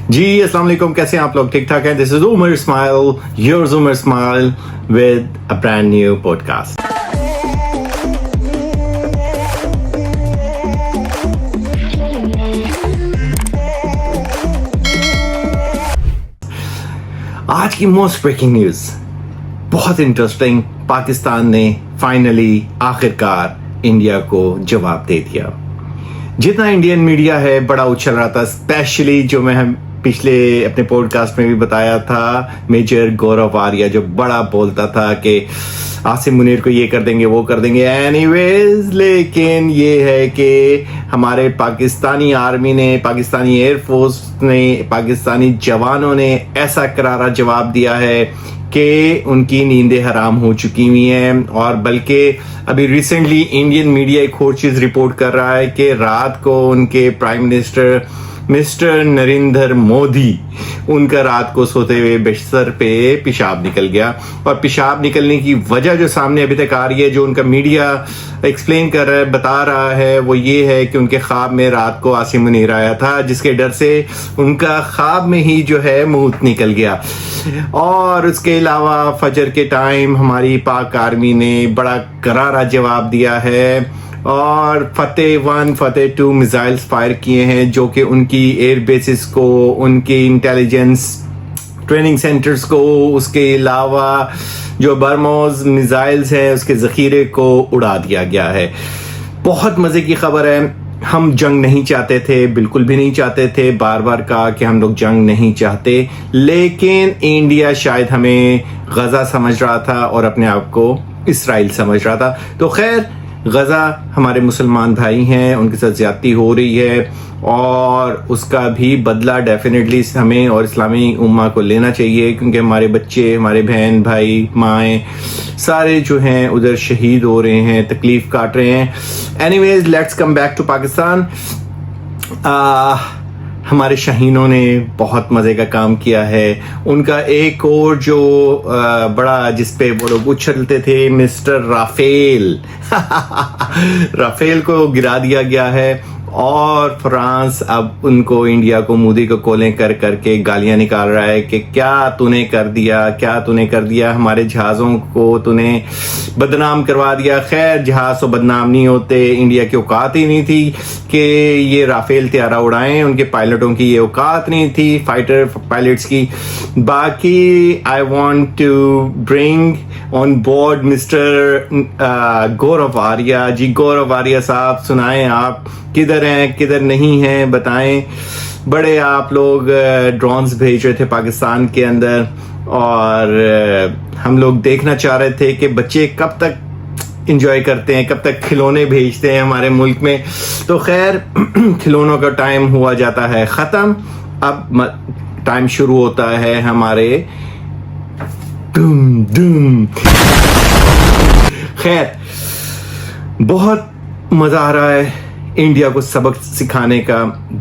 जी अस्सलाम वालेकुम, कैसे हैं आप लोग? ठीक ठाक हैं? This is Umar Ismail, yours Umar Ismail with a brand new podcast. आज की मोस्ट ब्रेकिंग न्यूज बहुत इंटरेस्टिंग। पाकिस्तान ने फाइनली आखिरकार इंडिया को जवाब दे दिया। जितना इंडियन मीडिया है बड़ा उछल रहा था, स्पेशली जो मैं पिछले अपने पॉडकास्ट में भी बताया था, मेजर गौरव आर्या जो बड़ा बोलता था कि आसिम मुनीर को ये कर देंगे वो कर देंगे। एनीवेज, लेकिन ये है कि हमारे पाकिस्तानी आर्मी ने, पाकिस्तानी एयरफोर्स ने, पाकिस्तानी जवानों ने ऐसा करारा जवाब दिया है कि उनकी नींदें हराम हो चुकी हुई हैं। और बल्कि अभी रिसेंटली इंडियन मीडिया एक और चीज रिपोर्ट कर रहा है कि रात को उनके prime minister mister Narendra Modi, उनका रात को सोते हुए बिस्तर पे पेशाब निकल गया। और पेशाब निकलने की वजह जो सामने अभी तक आ रही है, जो उनका मीडिया एक्सप्लेन कर रहा है, बता रहा है, वो ये है कि उनके ख्वाब में रात को आसिम मुनीर आया था, जिसके डर से उनका ख्वाब में ही जो है मूत निकल गया। और उसके अलावा फजर के टाइम हमारी पाक आर्मी ने बड़ा करारा जवाब दिया है और फतेह 1 फतेह 2 मिसाइल्स फायर किए हैं, जो कि उनकी एयर बेसिस को, उनके इंटेलिजेंस ट्रेनिंग सेंटर्स को, उसके अलावा जो बरमोज मिसाइल्स हैं उसके जखीरे को उड़ा दिया गया है। बहुत मजे की खबर है। हम जंग नहीं चाहते थे, बिल्कुल भी नहीं चाहते थे, बार बार कहा कि हम लोग जंग नहीं चाहते, लेकिन इंडिया शायद हमें गजा समझ रहा था और अपने आप को इसराइल समझ रहा था। तो खैर, गजा हमारे मुसलमान भाई हैं, उनके साथ ज्यादती हो रही है और उसका भी बदला डेफिनेटली हमें और इस्लामी उम्मा को लेना चाहिए, क्योंकि हमारे बच्चे, हमारे बहन भाई माएँ सारे जो हैं उधर शहीद हो रहे हैं, तकलीफ काट रहे हैं। Anyways, let's come back to Pakistan. हमारे शाहीनों ने बहुत मजे का काम किया है। उनका एक और जो बड़ा जिसपे वो लोग उछलते थे, मिस्टर राफेल राफेल को गिरा दिया गया है और फ्रांस अब उनको, इंडिया को मोदी को कोलें कर करके गालियां निकाल रहा है कि क्या तूने कर दिया, क्या तूने कर दिया, हमारे जहाज़ों को तूने बदनाम करवा दिया। खैर, जहाज तो बदनाम नहीं होते, इंडिया की औकात ही नहीं थी कि ये राफेल त्यारा उड़ाएं, उनके पायलटों की ये औकात नहीं थी, फाइटर पायलट्स की। बाकी I want to bring on board mister Gaurav Arya ji. Gaurav Arya साहब, सुनाएं आप किधर हैं, किधर नहीं हैं, बताएं। बड़े आप लोग ड्रोन्स भेज रहे थे पाकिस्तान के अंदर और हम लोग देखना चाह रहे थे कि बच्चे कब तक एंजॉय करते हैं, कब तक खिलौने भेजते हैं हमारे मुल्क में। तो खैर, खिलौनों का टाइम हुआ जाता है खत्म, अब टाइम शुरू होता है हमारे डूम डूम। खैर, बहुत मजा आ रहा है। इंडिया को सबक सिखाने का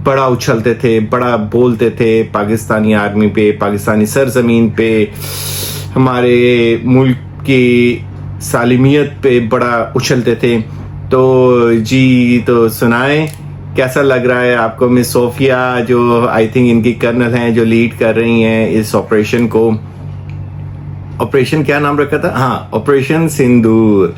बड़ा उछलते थे, बड़ा बोलते थे पाकिस्तानी आर्मी पे, पाकिस्तानी सरजमीन पे, हमारे मुल्क की सालिमियत पे बड़ा उछलते थे। तो जी, तो सुनाएं कैसा लग रहा है आपको? मिस सोफिया जो आई थिंक इनकी कर्नल हैं, जो लीड कर रही हैं इस ऑपरेशन को। ऑपरेशन क्या नाम रखा था? हाँ, ऑपरेशन सिंदूर।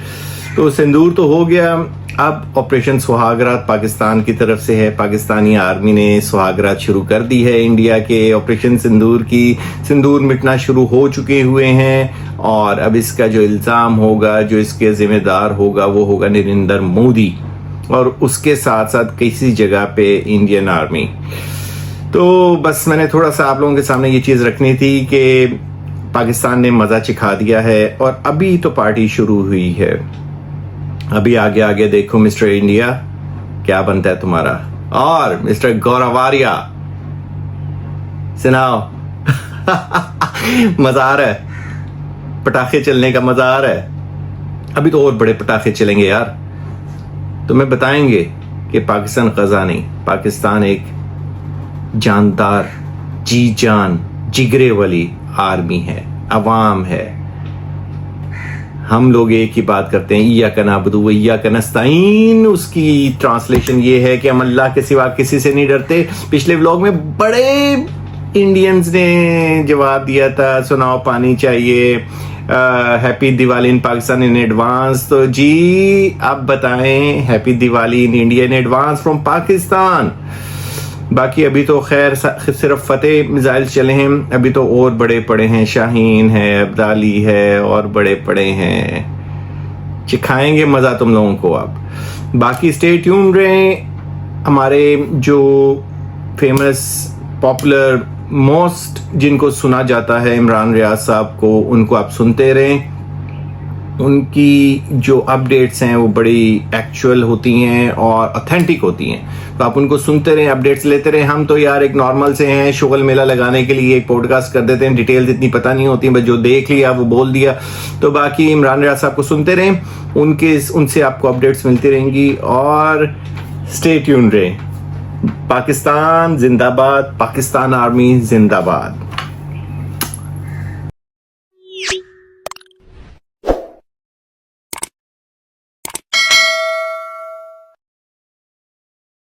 तो सिंदूर तो हो गया, अब ऑपरेशन सुहागरात पाकिस्तान की तरफ से है। पाकिस्तानी आर्मी ने सुहागरात शुरू कर दी है इंडिया के ऑपरेशन सिंदूर की। सिंदूर मिटना शुरू हो चुके हुए हैं और अब इसका जो इल्जाम होगा, जो इसके जिम्मेदार होगा, वो होगा नरेंद्र मोदी और उसके साथ साथ किसी जगह पे इंडियन आर्मी। तो बस मैंने थोड़ा सा आप लोगों के सामने ये चीज रखनी थी कि पाकिस्तान ने मजा चिखा दिया है और अभी तो पार्टी शुरू हुई है। अभी आगे आगे देखो मिस्टर इंडिया क्या बनता है तुम्हारा। और मिस्टर गौरव आर्या, सुनाओ मजा आ रहा है? पटाखे चलने का मजा आ रहा है? अभी तो और बड़े पटाखे चलेंगे यार। तुम्हें बताएंगे कि पाकिस्तान खजा नहीं, पाकिस्तान एक जानदार, जी जान, जिगरे वाली आर्मी है, अवाम है। हम लोग एक ही बात करते हैं, इय्याका नअबुदु व इय्याका नस्तईन। उसकी ट्रांसलेशन ये है कि हम अल्लाह के सिवा किसी से नहीं डरते। पिछले व्लॉग में बड़े इंडियंस ने जवाब दिया था सुनाओ पानी चाहिए, happy Diwali in Pakistan in advance. तो जी आप बताएं happy Diwali in India in advance from Pakistan. बाकी अभी तो खैर सिर्फ फतेह मिसाइल चले हैं, अभी तो और बड़े पड़े हैं, शाहीन है, अब्दाली है और बड़े पड़े हैं, चिखाएंगे मजा तुम लोगों को। अब बाकी स्टे ट्यून रहे, हमारे जो फेमस पॉपुलर मोस्ट जिनको सुना जाता है इमरान रियाज साहब को, उनको आप सुनते रहें। उनकी जो अपडेट्स हैं वो बड़ी एक्चुअल होती हैं और ऑथेंटिक होती हैं, तो आप उनको सुनते रहें, अपडेट्स लेते रहें। हम तो यार एक नॉर्मल से हैं, शुगल मेला लगाने के लिए एक पॉडकास्ट कर देते हैं, डिटेल्स इतनी पता नहीं होती, बस जो देख लिया वो बोल दिया। तो बाकी इमरान रियाज साहब को सुनते रहें, उनसे आपको अपडेट्स मिलती रहेंगी और स्टे ट्यून रहे। पाकिस्तान जिंदाबाद, पाकिस्तान आर्मी जिंदाबाद।